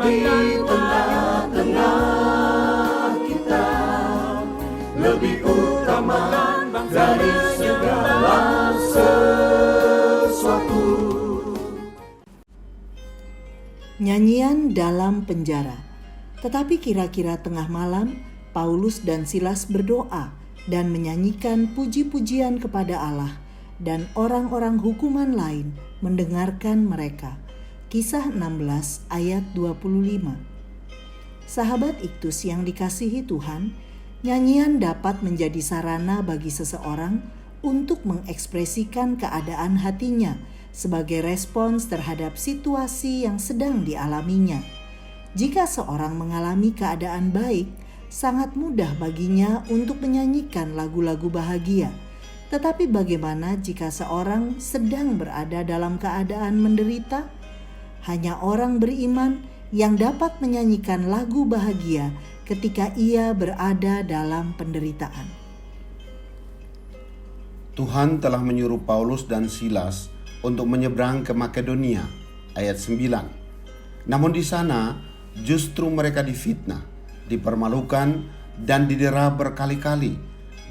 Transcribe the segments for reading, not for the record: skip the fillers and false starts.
di tengah-tengah kita, lebih utama dari segala sesuatu. Nyanyian dalam penjara. Tetapi kira-kira tengah malam, Paulus dan Silas berdoa dan menyanyikan puji-pujian kepada Allah, dan orang-orang hukuman lain mendengarkan mereka. Kisah 16 ayat 25. Sahabat Iktus yang dikasihi Tuhan, nyanyian dapat menjadi sarana bagi seseorang untuk mengekspresikan keadaan hatinya sebagai respons terhadap situasi yang sedang dialaminya. Jika seorang mengalami keadaan baik, sangat mudah baginya untuk menyanyikan lagu-lagu bahagia. Tetapi bagaimana jika seorang sedang berada dalam keadaan menderita? Hanya orang beriman yang dapat menyanyikan lagu bahagia ketika ia berada dalam penderitaan. Tuhan telah menyuruh Paulus dan Silas untuk menyeberang ke Makedonia, ayat 9. Namun di sana justru mereka difitnah, dipermalukan, dan didera berkali-kali,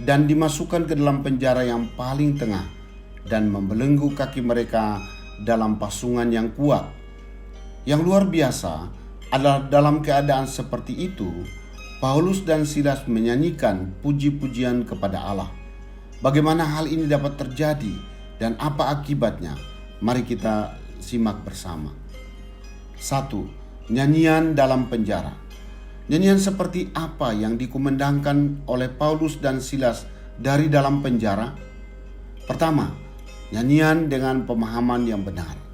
dan dimasukkan ke dalam penjara yang paling tengah, dan membelenggu kaki mereka dalam pasungan yang kuat. Yang luar biasa adalah dalam keadaan seperti itu, Paulus dan Silas menyanyikan puji-pujian kepada Allah. Bagaimana hal ini dapat terjadi dan apa akibatnya? Mari kita simak bersama. 1. Nyanyian dalam penjara. Nyanyian seperti apa yang dikumandangkan oleh Paulus dan Silas dari dalam penjara? Pertama, nyanyian dengan pemahaman yang benar.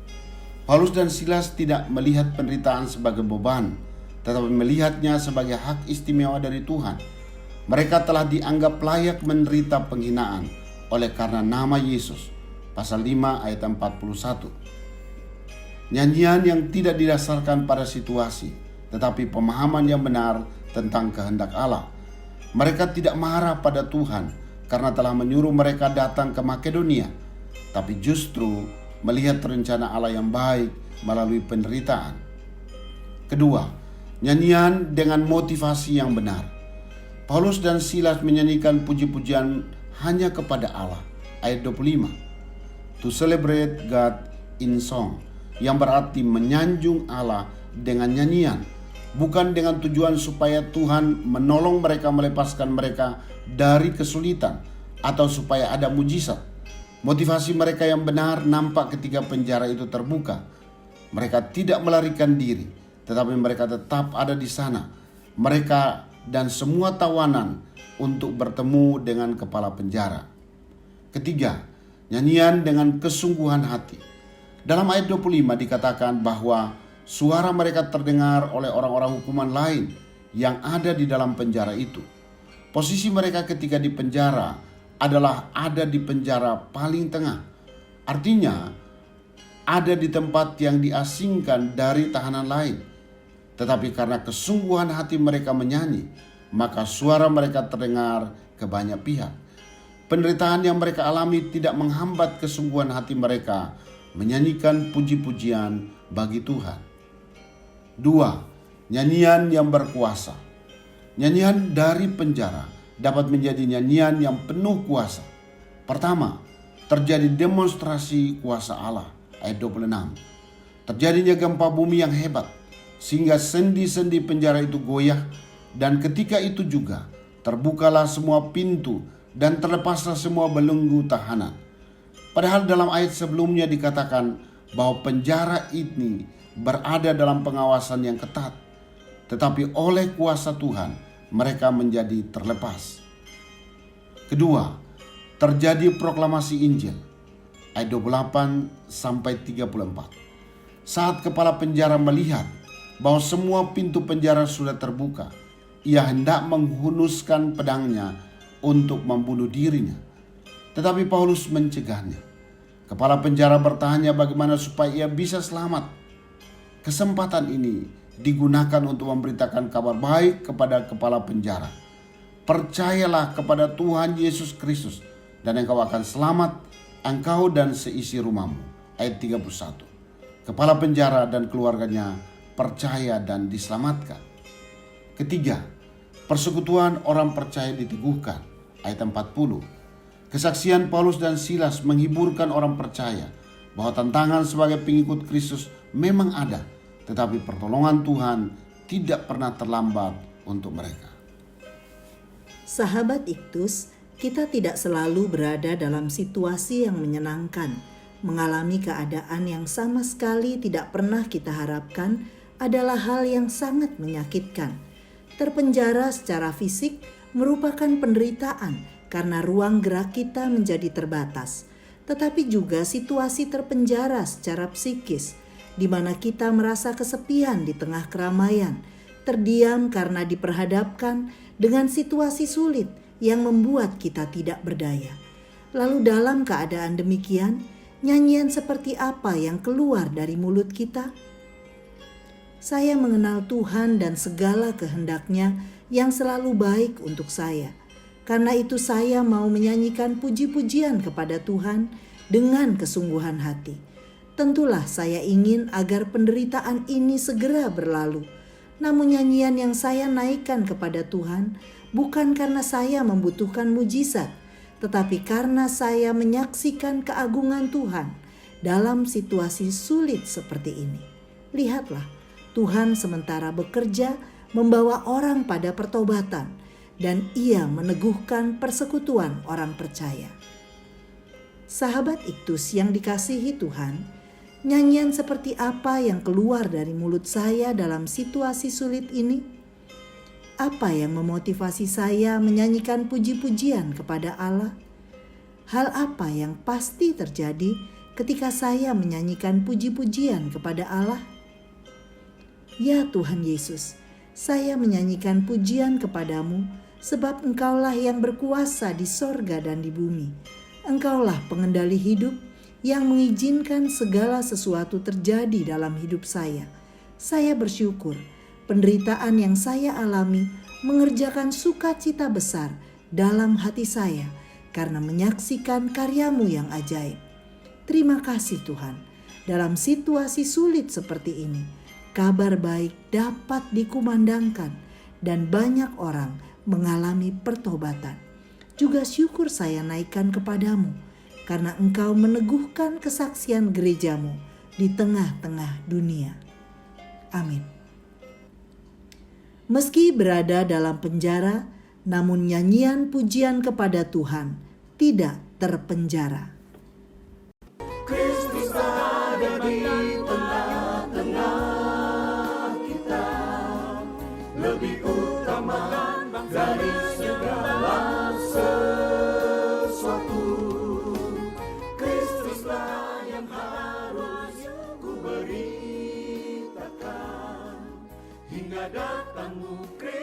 Paulus dan Silas tidak melihat penderitaan sebagai beban, tetapi melihatnya sebagai hak istimewa dari Tuhan. Mereka telah dianggap layak menderita penghinaan oleh karena nama Yesus. Pasal 5 ayat 41. Nyanyian yang tidak didasarkan pada situasi, tetapi pemahaman yang benar tentang kehendak Allah. Mereka tidak marah pada Tuhan karena telah menyuruh mereka datang ke Makedonia, tapi justru melihat rencana Allah yang baik melalui penderitaan. Kedua, nyanyian dengan motivasi yang benar. Paulus dan Silas menyanyikan puji-pujian hanya kepada Allah. Ayat 25. To celebrate God in song, yang berarti menyanjung Allah dengan nyanyian, bukan dengan tujuan supaya Tuhan menolong mereka melepaskan mereka dari kesulitan atau supaya ada mujizat. Motivasi mereka yang benar nampak ketika penjara itu terbuka. Mereka tidak melarikan diri, tetapi mereka tetap ada di sana. Mereka dan semua tawanan untuk bertemu dengan kepala penjara. Ketiga, nyanyian dengan kesungguhan hati. Dalam ayat 25 dikatakan bahwa suara mereka terdengar oleh orang-orang hukuman lain yang ada di dalam penjara itu. Posisi mereka ketika di penjara adalah ada di penjara paling tengah. Artinya, ada di tempat yang diasingkan dari tahanan lain. Tetapi karena kesungguhan hati mereka menyanyi, maka suara mereka terdengar ke banyak pihak. Penderitaan yang mereka alami tidak menghambat kesungguhan hati mereka menyanyikan puji-pujian bagi Tuhan. 2. Nyanyian yang berkuasa. Nyanyian dari penjara dapat menjadi nyanyian yang penuh kuasa. Pertama, terjadi demonstrasi kuasa Allah. Ayat 26. Terjadinya gempa bumi yang hebat sehingga sendi-sendi penjara itu goyah, dan ketika itu juga terbukalah semua pintu dan terlepaslah semua belenggu tahanan. Padahal dalam ayat sebelumnya dikatakan bahwa penjara ini berada dalam pengawasan yang ketat. Tetapi oleh kuasa Tuhan mereka menjadi terlepas. Kedua, terjadi proklamasi Injil. Ayat 28 sampai 34. Saat kepala penjara melihat bahwa semua pintu penjara sudah terbuka, ia hendak menghunuskan pedangnya untuk membunuh dirinya. Tetapi Paulus mencegahnya. Kepala penjara bertanya bagaimana supaya ia bisa selamat. Kesempatan ini digunakan untuk memberitakan kabar baik kepada kepala penjara. Percayalah kepada Tuhan Yesus Kristus dan engkau akan selamat, engkau dan seisi rumahmu. Ayat 31. Kepala penjara dan keluarganya percaya dan diselamatkan. Ketiga, persekutuan orang percaya diteguhkan. Ayat 40. Kesaksian Paulus dan Silas menghiburkan orang percaya bahwa tantangan sebagai pengikut Kristus memang ada, tetapi pertolongan Tuhan tidak pernah terlambat untuk mereka. Sahabat Iktus, kita tidak selalu berada dalam situasi yang menyenangkan. Mengalami keadaan yang sama sekali tidak pernah kita harapkan adalah hal yang sangat menyakitkan. Terpenjara secara fisik merupakan penderitaan karena ruang gerak kita menjadi terbatas. Tetapi juga situasi terpenjara secara psikis, di mana kita merasa kesepian di tengah keramaian, terdiam karena diperhadapkan dengan situasi sulit yang membuat kita tidak berdaya. Lalu dalam keadaan demikian, nyanyian seperti apa yang keluar dari mulut kita? Saya mengenal Tuhan dan segala kehendak-Nya yang selalu baik untuk saya. Karena itu saya mau menyanyikan puji-pujian kepada Tuhan dengan kesungguhan hati. Tentulah saya ingin agar penderitaan ini segera berlalu. Namun nyanyian yang saya naikkan kepada Tuhan bukan karena saya membutuhkan mujizat, tetapi karena saya menyaksikan keagungan Tuhan dalam situasi sulit seperti ini. Lihatlah, Tuhan sementara bekerja membawa orang pada pertobatan dan Ia meneguhkan persekutuan orang percaya. Sahabat Iktus yang dikasihi Tuhan, nyanyian seperti apa yang keluar dari mulut saya dalam situasi sulit ini? Apa yang memotivasi saya menyanyikan puji-pujian kepada Allah? Hal apa yang pasti terjadi ketika saya menyanyikan puji-pujian kepada Allah? Ya Tuhan Yesus, saya menyanyikan pujian kepadamu sebab Engkaulah yang berkuasa di sorga dan di bumi. Engkaulah pengendali hidup yang mengizinkan segala sesuatu terjadi dalam hidup saya. Saya bersyukur penderitaan yang saya alami mengerjakan sukacita besar dalam hati saya karena menyaksikan karya-Mu yang ajaib. Terima kasih Tuhan, dalam situasi sulit seperti ini, kabar baik dapat dikumandangkan dan banyak orang mengalami pertobatan. Juga syukur saya naikkan kepadamu karena Engkau meneguhkan kesaksian gereja-Mu di tengah-tengah dunia. Amin. Meski berada dalam penjara, namun nyanyian pujian kepada Tuhan tidak terpenjara. Kristus ada di tengah-tengah kita, lebih utama dari segala sesuatu. Kristuslah yang harus ku beritakan hingga datangmu Kristus.